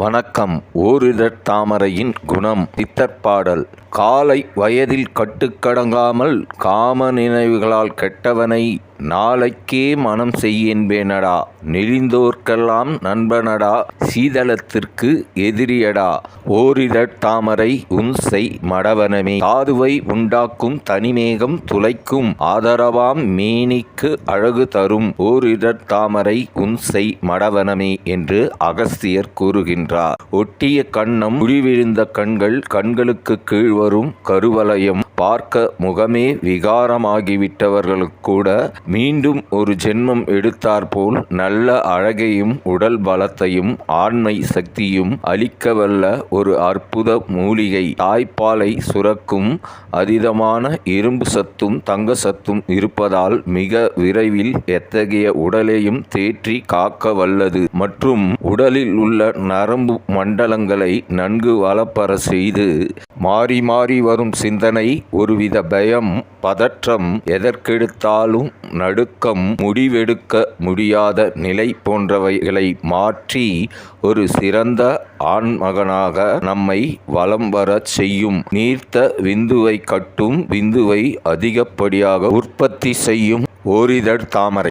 வணக்கம். ஓரிதழ் தாமரையின் குணம். பித்தர்பாடல். காலை வயதில் கட்டுக்கடங்காமல் காம நினைவுகளால் கெட்டவனை நாளைக்கே மணம் செய்யென்பேனடா. நெளிந்தோர்க்கெல்லாம் நண்பனடா, சீதளத்திற்கு எதிரியடா. ஓரிதழ் தாமரை உன்செய் மடவனமே. தாதுவை உண்டாக்கும் தனிமேகம் துளைக்கும் ஆதரவாம் மேனிக்கு அழகு தரும். ஓரிதழ் தாமரை உன்செய் மடவனமே என்று அகஸ்தியர் கூறுகின்றார். ஒட்டிய கன்னம், குழிவிழுந்த கண்கள், கண்களுக்கு கீழ் வரும் கருவலயம், பார்க்க முகமே விகாரமாகிவிட்டவர்களுக்கூட மீண்டும் ஒரு ஜென்மம் எடுத்தாற்போல் நல்ல அழகையும் உடல் பலத்தையும் ஆண்மை சக்தியும் அளிக்கவல்ல ஒரு அற்புத மூலிகை. தாய்ப்பாலை சுரக்கும் அதீதமான இரும்பு சத்தும் தங்க சத்தும் இருப்பதால் மிக விரைவில் எத்தகைய உடலையும் தேற்றி காக்க வல்லது மற்றும் உடலில் உள்ள நரம்பு மண்டலங்களை நன்கு வளப்பெற செய்து மாறி மாறி வரும் சிந்தனை, ஒருவித பயம், பதற்றம், எதற்கெடுத்தாலும் நடுக்கம், முடிவெடுக்க முடியாத நிலை போன்றவைகளை மாற்றி ஒரு சிறந்த ஆண்மகனாக நம்மை வலம் வரச் செய்யும். நீர்த்த விந்துவை கட்டும், விந்துவை அதிகப்படியாக உற்பத்தி செய்யும் ஓரிதழ் தாமரை.